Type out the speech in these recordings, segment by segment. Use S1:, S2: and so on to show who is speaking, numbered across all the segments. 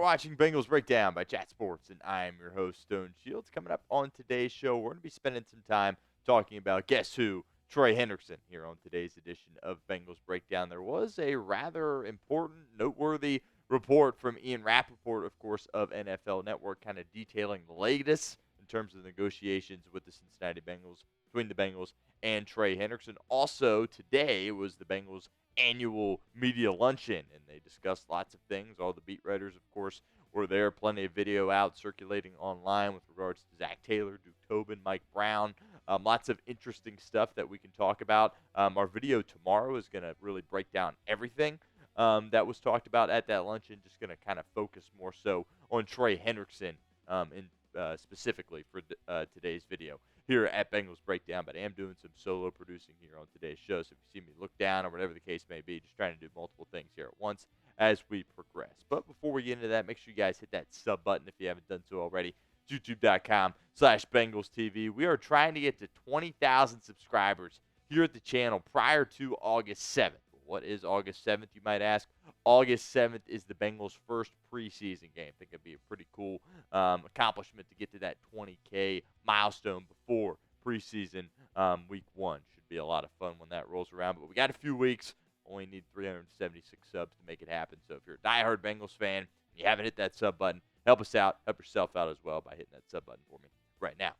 S1: watching Bengals Breakdown by Chat Sports, and I am your host, Stone Shields. Coming up on today's show, we're going to be spending some time talking about Guess Who? Trey Hendrickson here on today's edition of Bengals Breakdown. There was a rather important, noteworthy report from Ian Rapoport, of course, of NFL Network, kind of detailing the latest in terms of negotiations with the Cincinnati Bengals, between the Bengals and Trey Hendrickson. Also, today was the Bengals annual media luncheon, and they discussed lots of things. All the beat writers, of course, were there. Plenty of video out circulating online with regards to Zach Taylor, Duke Tobin, Mike Brown. Lots of interesting stuff that we can talk about. Our video tomorrow is going to really break down everything that was talked about at that luncheon. Just going to kind of focus more so on Trey Hendrickson specifically for today's video here at Bengals Breakdown, but I am doing some solo producing here on today's show, so if you see me look down or whatever the case may be, just trying to do multiple things here at once as we progress. But before we get into that, make sure you guys hit that sub button if you haven't done so already. YouTube.com/Bengals TV. We are trying to get to 20,000 subscribers here at the channel prior to August 7th. What is August 7th, you might ask? August 7th is the Bengals' first preseason game. I think it'd be a pretty cool accomplishment to get to that 20K milestone before preseason week 1. Should be a lot of fun when that rolls around. But we got a few weeks. Only need 376 subs to make it happen. So if you're a diehard Bengals fan, and you haven't hit that sub button, help us out. Help yourself out as well by hitting that sub button for me right now.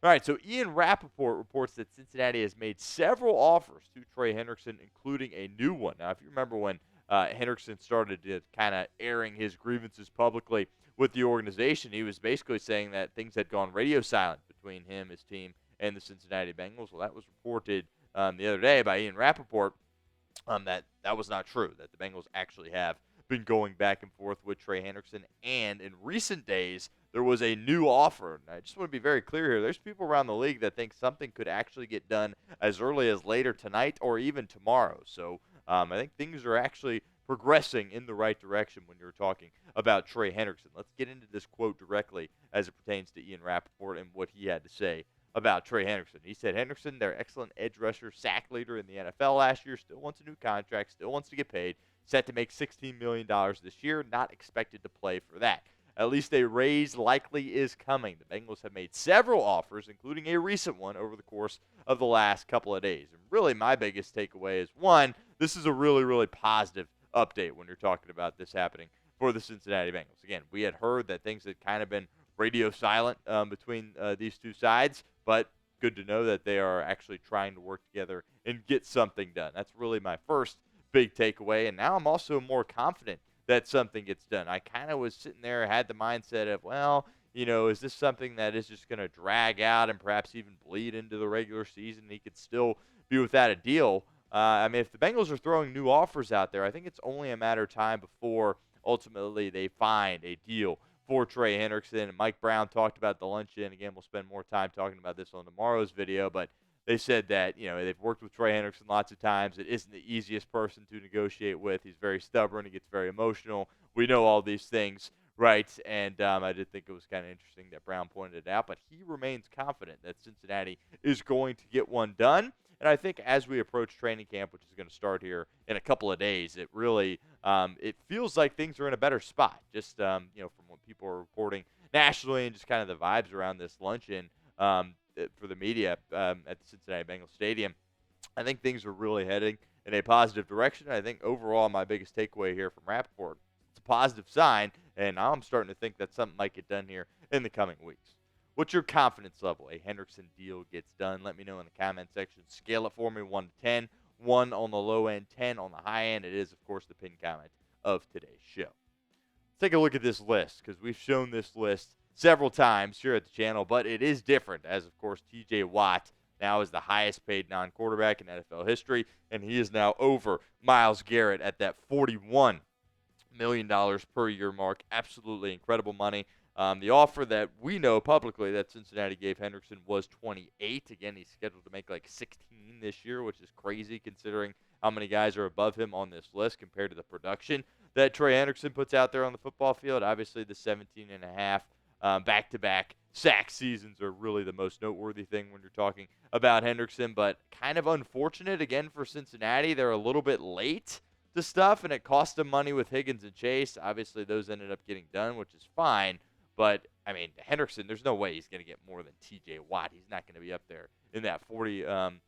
S1: All right, so Ian Rapoport reports that Cincinnati has made several offers to Trey Hendrickson, including a new one. Now, if you remember when Hendrickson started to kind of airing his grievances publicly with the organization, he was basically saying that things had gone radio silent between him, his team, and the Cincinnati Bengals. Well, that was reported the other day by Ian Rapoport that was not true, that the Bengals actually have been going back and forth with Trey Hendrickson, and in recent days, there was a new offer. And I just want to be very clear here. There's people around the league that think something could actually get done as early as later tonight or even tomorrow. So I think things are actually progressing in the right direction when you're talking about Trey Hendrickson. Let's get into this quote directly as it pertains to Ian Rapoport and what he had to say about Trey Hendrickson. He said, Hendrickson, their excellent edge rusher, sack leader in the NFL last year, still wants a new contract, still wants to get paid, set to make $16 million this year, not expected to play for that. At least a raise likely is coming. The Bengals have made several offers, including a recent one, over the course of the last couple of days. And really, my biggest takeaway is, one, this is a really, really positive update when you're talking about this happening for the Cincinnati Bengals. Again, we had heard that things had kind of been radio silent between these two sides, but good to know that they are actually trying to work together and get something done. That's really my first big takeaway, and now I'm also more confident that something gets done. I kind of was sitting there, had the mindset of, well, is this something that is just going to drag out and perhaps even bleed into the regular season? He could still be without a deal. If the Bengals are throwing new offers out there, I think it's only a matter of time before ultimately they find a deal for Trey Hendrickson. And Mike Brown talked about the luncheon. Again, we'll spend more time talking about this on tomorrow's video, but they said that, they've worked with Trey Hendrickson lots of times. It isn't the easiest person to negotiate with. He's very stubborn. He gets very emotional. We know all these things, right? And I did think it was kind of interesting that Brown pointed it out, but he remains confident that Cincinnati is going to get one done. And I think as we approach training camp, which is going to start here in a couple of days, it really it feels like things are in a better spot. Just from what people are reporting nationally and just kind of the vibes around this luncheon for the media at the Cincinnati Bengals Stadium, I think things are really heading in a positive direction. I think overall my biggest takeaway here from Rapoport, it's a positive sign, and I'm starting to think that something might get done here in the coming weeks. What's your confidence level a Hendrickson deal gets done? Let me know in the comment section. Scale it for me 1 to 10. 1 on the low end, 10 on the high end. It is, of course, the pinned comment of today's show. Let's take a look at this list because we've shown this list several times here at the channel, but it is different as, of course, T.J. Watt now is the highest paid non-quarterback in NFL history, and he is now over Myles Garrett at that $41 million per year mark. Absolutely incredible money. The offer that we know publicly that Cincinnati gave Hendrickson was 28. Again, he's scheduled to make like 16 this year, which is crazy considering how many guys are above him on this list compared to the production that Trey Hendrickson puts out there on the football field. Obviously, the 17.5 back-to-back sack seasons are really the most noteworthy thing when you're talking about Hendrickson, but kind of unfortunate, again, for Cincinnati. They're a little bit late to stuff, and it cost them money with Higgins and Chase. Obviously, those ended up getting done, which is fine. But, I mean, Hendrickson, there's no way he's going to get more than T.J. Watt. He's not going to be up there in that $40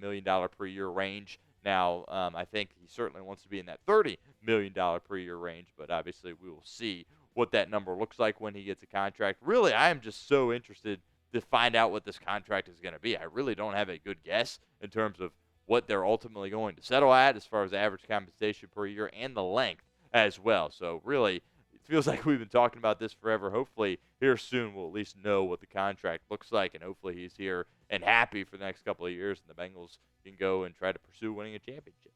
S1: million per year range. Now, I think he certainly wants to be in that $30 million per year range, but obviously we will see what that number looks like when he gets a contract. Really, I am just so interested to find out what this contract is going to be. I really don't have a good guess in terms of what they're ultimately going to settle at as far as average compensation per year and the length as well. So really, it feels like we've been talking about this forever. Hopefully, here soon we'll at least know what the contract looks like, and hopefully he's here and happy for the next couple of years, and the Bengals can go and try to pursue winning a championship.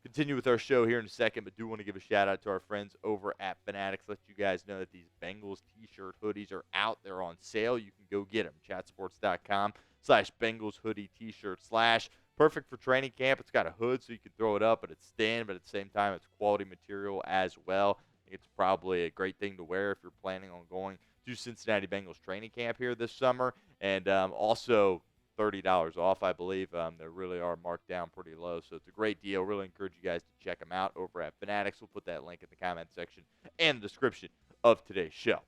S1: Continue with our show here in a second, but do want to give a shout-out to our friends over at Fanatics. Let you guys know that these Bengals T-shirt hoodies are out. They're on sale. You can go get them. Chatsports.com/Bengals Hoodie T-Shirt /. Perfect for training camp. It's got a hood so you can throw it up, but it's thin, but at the same time, it's quality material as well. I think it's probably a great thing to wear if you're planning on going to Cincinnati Bengals training camp here this summer. And also $30 off, I believe. They really are marked down pretty low, so it's a great deal. Really encourage you guys to check them out over at Fanatics. We'll put that link in the comment section and the description of today's show.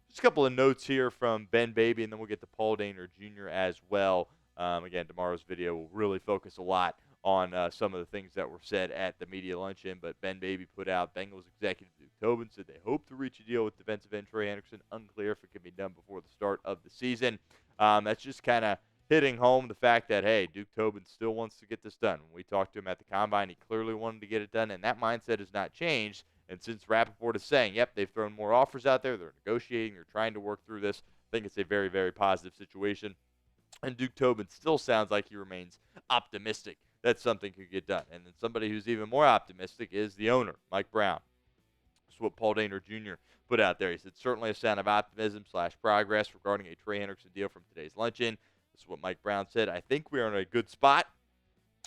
S1: Just a couple of notes here from Ben Baby, and then we'll get to Paul Dehner Jr. as well. Again, tomorrow's video will really focus a lot on some of the things that were said at the media luncheon, but Ben Baby put out Bengals executive Duke Tobin said they hope to reach a deal with defensive end Trey Hendrickson. Unclear if it can be done before the start of the season. That's just kind of hitting home the fact that, hey, Duke Tobin still wants to get this done. When we talked to him at the Combine, he clearly wanted to get it done, and that mindset has not changed. And since Rapoport is saying, yep, they've thrown more offers out there, they're negotiating, they're trying to work through this, I think it's a very, very positive situation. And Duke Tobin still sounds like he remains optimistic that something could get done. And then somebody who's even more optimistic is the owner, Mike Brown. That's what Paul Dehner Jr. put out there. He said, certainly a sign of optimism/progress regarding a Trey Hendrickson deal from today's luncheon. This is what Mike Brown said. I think we are in a good spot.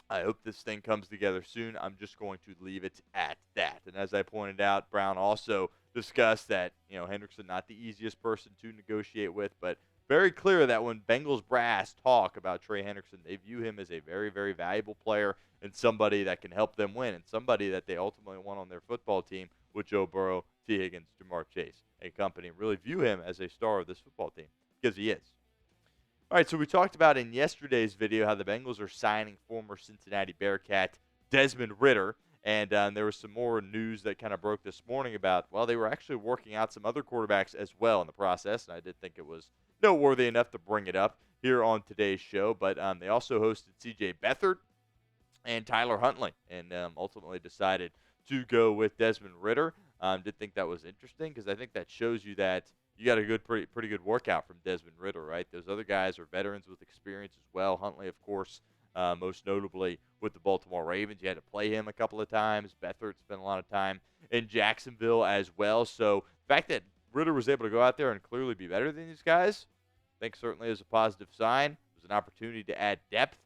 S1: I hope this thing comes together soon. I'm just going to leave it at that. And as I pointed out, Brown also discussed that, Hendrickson not the easiest person to negotiate with, but very clear that when Bengals brass talk about Trey Hendrickson, they view him as a very, very valuable player and somebody that can help them win and somebody that they ultimately want on their football team with Joe Burrow, T. Higgins, Jamar Chase, and company. Really view him as a star of this football team because he is. All right, so we talked about in yesterday's video how the Bengals are signing former Cincinnati Bearcat Desmond Ridder, and there was some more news that kind of broke this morning about, well, they were actually working out some other quarterbacks as well in the process, and I did think it was noteworthy enough to bring it up here on today's show, but they also hosted C.J. Beathard and Tyler Huntley, and ultimately decided to go with Desmond Ridder. Did think that was interesting because I think that shows you that you got a pretty good workout from Desmond Ridder, right? Those other guys are veterans with experience as well. Huntley, of course, most notably with the Baltimore Ravens. You had to play him a couple of times. Beathard spent a lot of time in Jacksonville as well. So the fact that Ridder was able to go out there and clearly be better than these guys, I think certainly is a positive sign. It was an opportunity to add depth,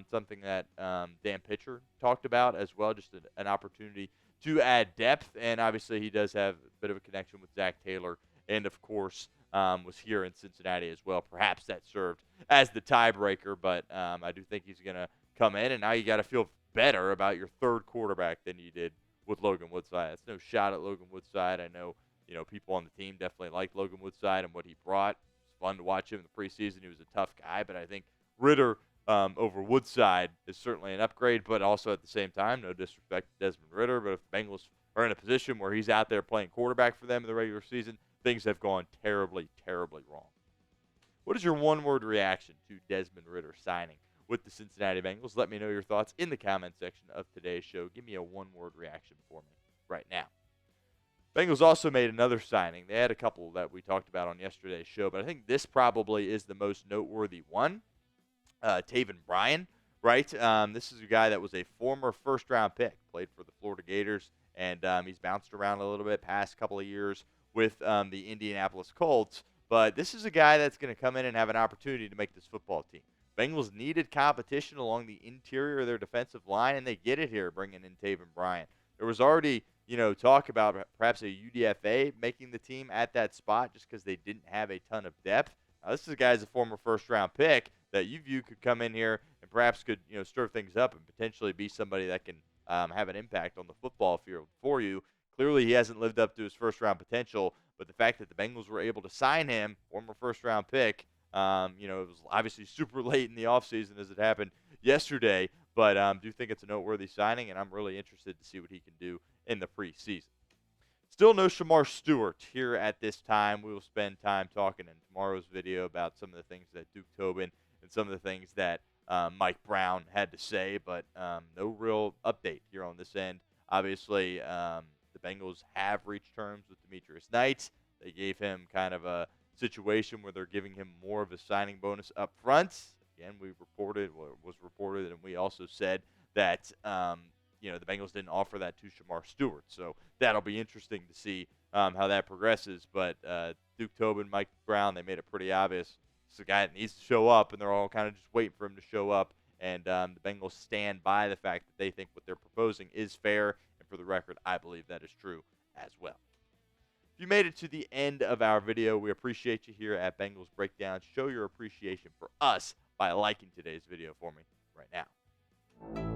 S1: something that Dan Pitcher talked about as well, just an opportunity to add depth. And obviously he does have a bit of a connection with Zach Taylor and, of course, was here in Cincinnati as well. Perhaps that served as the tiebreaker, but I do think he's going to come in, and now you got to feel better about your third quarterback than you did with Logan Woodside. That's no shot at Logan Woodside. I know, people on the team definitely liked Logan Woodside and what he brought. It's fun to watch him in the preseason. He was a tough guy, but I think Ridder over Woodside is certainly an upgrade, but also at the same time, no disrespect to Desmond Ridder, but if the Bengals are in a position where he's out there playing quarterback for them in the regular season, things have gone terribly, terribly wrong. What is your one-word reaction to Desmond Ridder signing with the Cincinnati Bengals? Let me know your thoughts in the comment section of today's show. Give me a one-word reaction for me right now. Bengals also made another signing. They had a couple that we talked about on yesterday's show, but I think this probably is the most noteworthy one. Tobin Bryan, right? This is a guy that was a former first-round pick, played for the Florida Gators, and he's bounced around a little bit past couple of years with the Indianapolis Colts. But this is a guy that's going to come in and have an opportunity to make this football team. Bengals needed competition along the interior of their defensive line, and they get it here bringing in Tobin Bryan. There was already, talk about perhaps a UDFA making the team at that spot just because they didn't have a ton of depth. Now, this is a guy who's a former first-round pick that you view could come in here and perhaps could stir things up and potentially be somebody that can have an impact on the football field for you. Clearly, he hasn't lived up to his first-round potential, but the fact that the Bengals were able to sign him, former first-round pick, it was obviously super late in the offseason as it happened yesterday, but do think it's a noteworthy signing, and I'm really interested to see what he can do in the preseason. Still no Shamar Stewart here at this time. We will spend time talking in tomorrow's video about some of the things that Duke Tobin and some of the things that Mike Brown had to say, but no real update here on this end. Obviously, the Bengals have reached terms with Demetrius Knight. They gave him kind of a situation where they're giving him more of a signing bonus up front. Again, was reported, and we also said that the Bengals didn't offer that to Shamar Stewart. So that'll be interesting to see how that progresses. But Duke Tobin, Mike Brown, they made it pretty obvious. It's a guy that needs to show up, and they're all kind of just waiting for him to show up. And the Bengals stand by the fact that they think what they're proposing is fair. And for the record, I believe that is true as well. If you made it to the end of our video, we appreciate you here at Bengals Breakdown. Show your appreciation for us by liking today's video for me right now.